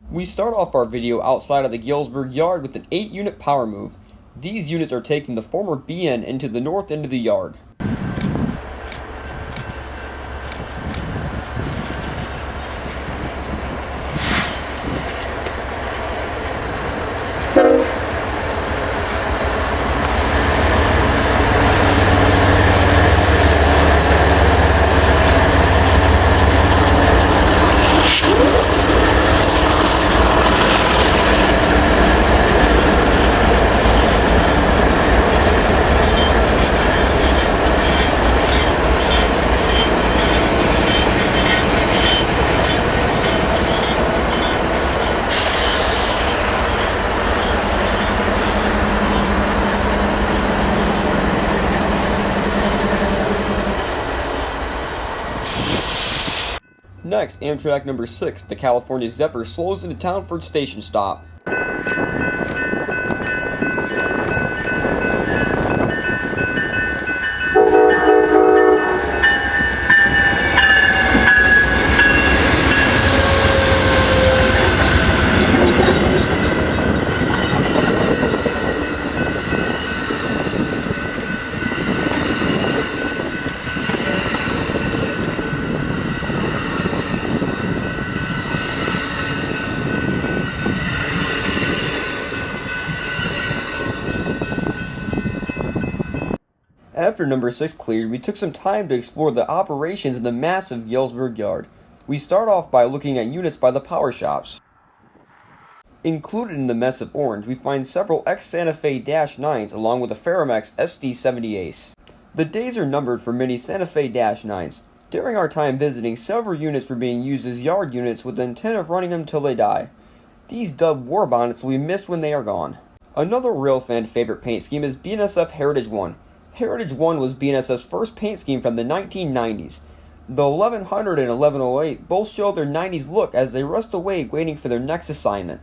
We start off our video outside of the Galesburg yard with an 8-unit power move. These units are taking the former BN into the north end of the yard. Next, Amtrak number 6, the California Zephyr, slows into town for its station stop. After number 6 cleared, we took some time to explore the operations in the massive Galesburg yard. We start off by looking at units by the power shops. Included in the mess of orange, we find several ex-Santa Fe -9s along with a Ferromex SD70 Ace. The days are numbered for many Santa Fe -9s. During our time visiting, several units were being used as yard units with the intent of running them till they die. These dubbed war bonnets will be missed when they are gone. Another Railfan favorite paint scheme is BNSF Heritage 1. Heritage 1 was BNSF's first paint scheme from the 1990s. The 1100 and 1108 both show their 90s look as they rust away waiting for their next assignment.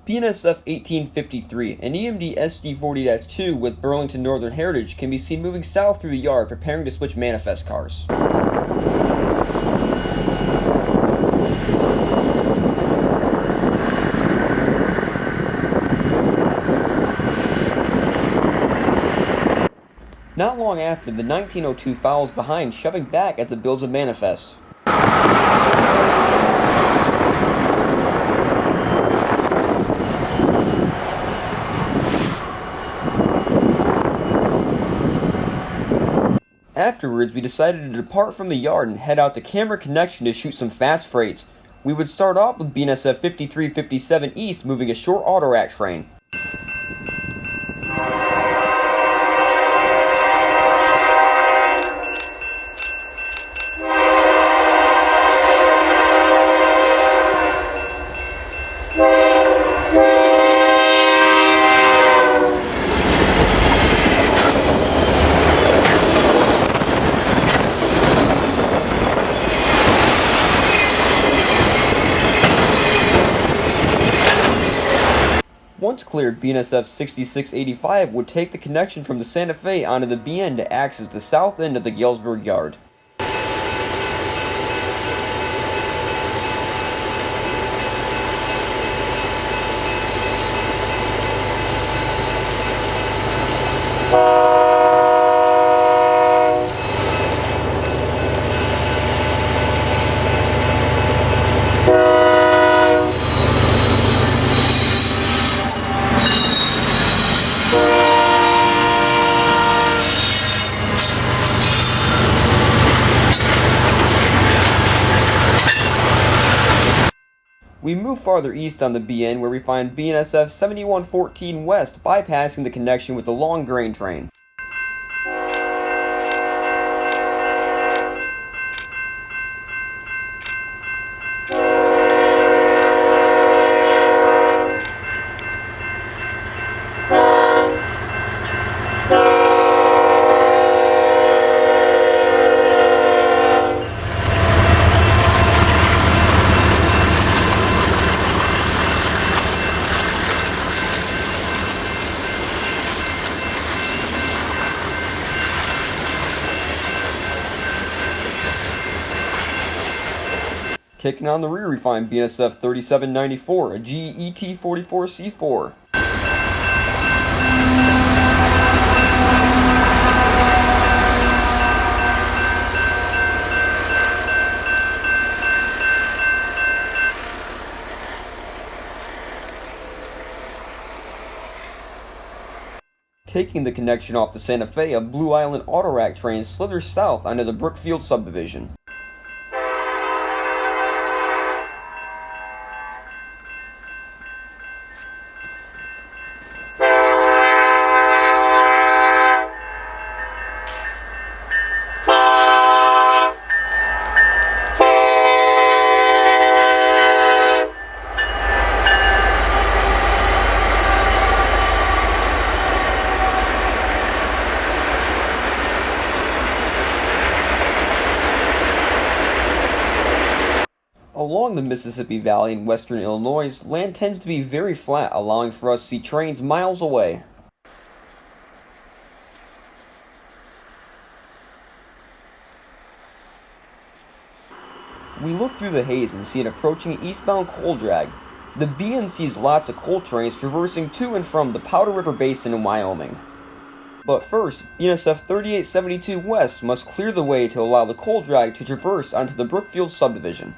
BNSF 1853, an EMD SD40-2 with Burlington Northern Heritage, can be seen moving south through the yard preparing to switch manifest cars. Not long after, the 1902 follows behind, shoving back as it builds a manifest. Afterwards, we decided to depart from the yard and head out to Camera Connection to shoot some fast freights. We would start off with BNSF 5357 East moving a short autorack train. Once cleared, BNSF 6685 would take the connection from the Santa Fe onto the BN to access the south end of the Galesburg yard. We move farther east on the BN where we find BNSF 7114 West bypassing the connection with the long grain train. Kicking on the rear, we find BNSF 3794, a GET44C4. Taking the connection off the Santa Fe, a Blue Island Autorack train slithers south onto the Brookfield subdivision. Along the Mississippi Valley in western Illinois, land tends to be very flat, allowing for us to see trains miles away. We look through the haze and see an approaching eastbound coal drag. The BN sees lots of coal trains traversing to and from the Powder River Basin in Wyoming. But first, BNSF 3872 West must clear the way to allow the coal drag to traverse onto the Brookfield subdivision.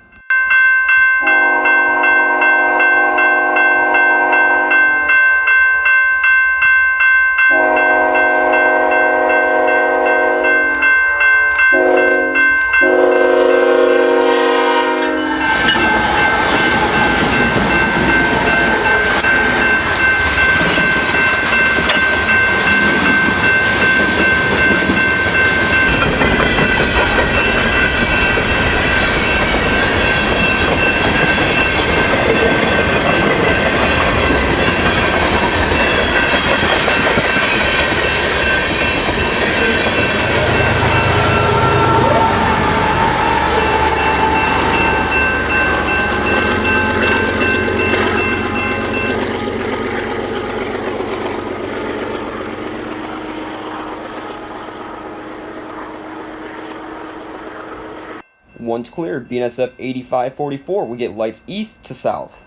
Once cleared, BNSF 8544 will get lights east to south.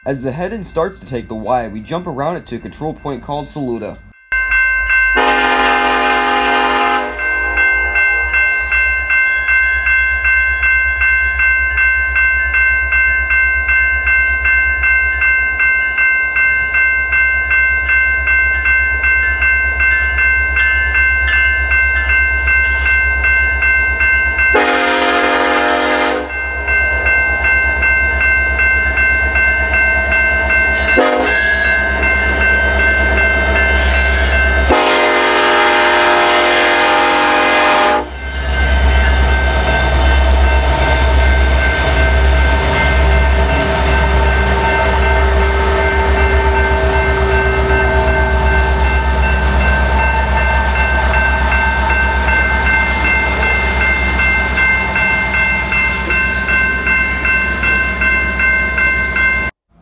As the head-end starts to take the Y, we jump around it to a control point called Saluda.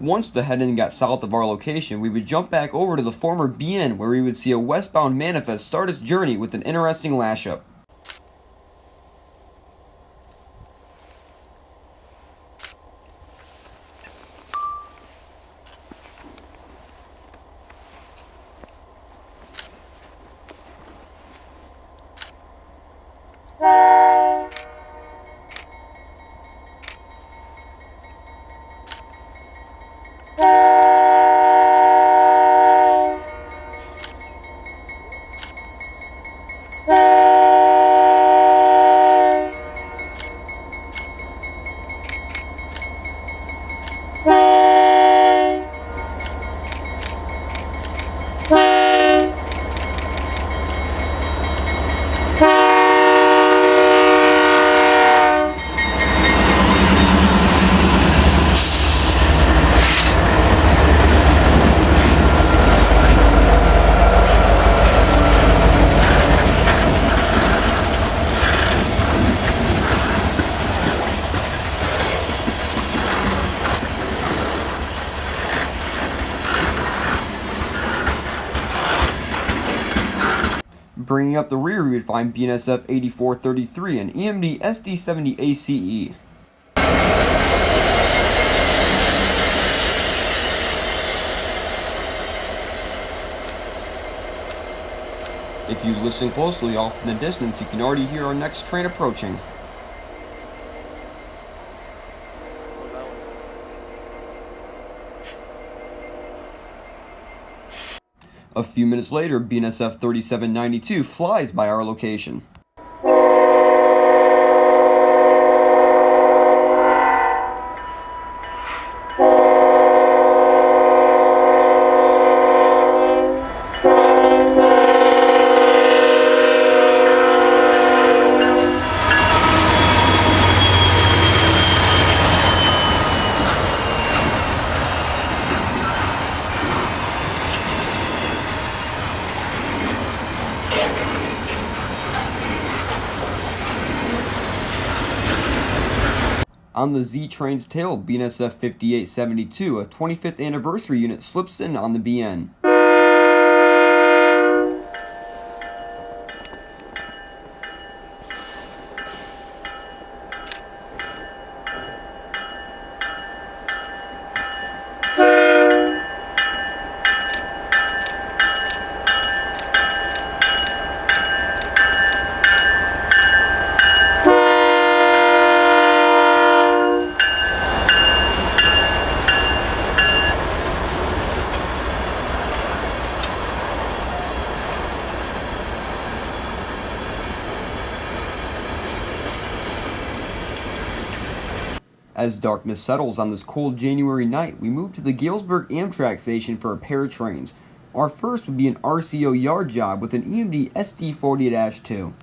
Once the head-end got south of our location, we would jump back over to the former BN where we would see a westbound manifest start its journey with an interesting lash-up. Bringing up the rear, we would find BNSF 8433 and EMD SD70 ACE. If you listen closely off in the distance, you can already hear our next train approaching. A few minutes later, BNSF 3792 flies by our location. On the Z train's tail, BNSF 5872, a 25th anniversary unit, slips in on the BN. As darkness settles on this cold January night, we move to the Galesburg Amtrak station for a pair of trains. Our first would be an RCO yard job with an EMD SD40-2.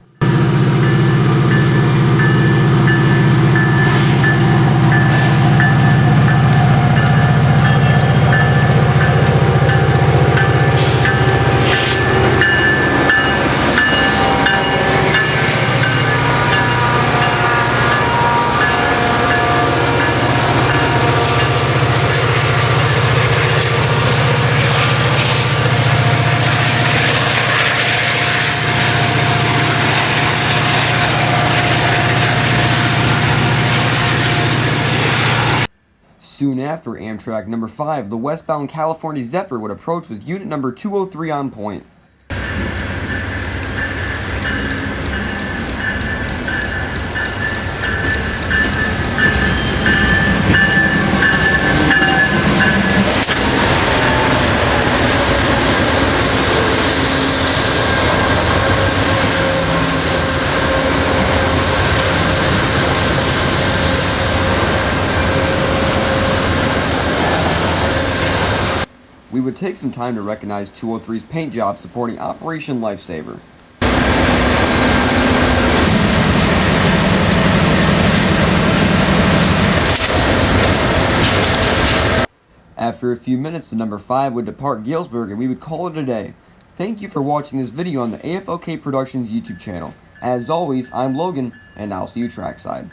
Soon after Amtrak number 5, the westbound California Zephyr would approach with unit number 203 on point. We would take some time to recognize 203's paint job supporting Operation Lifesaver. After a few minutes, the number 5 would depart Galesburg and we would call it a day. Thank you for watching this video on the AFLK Productions YouTube channel. As always, I'm Logan, and I'll see you trackside.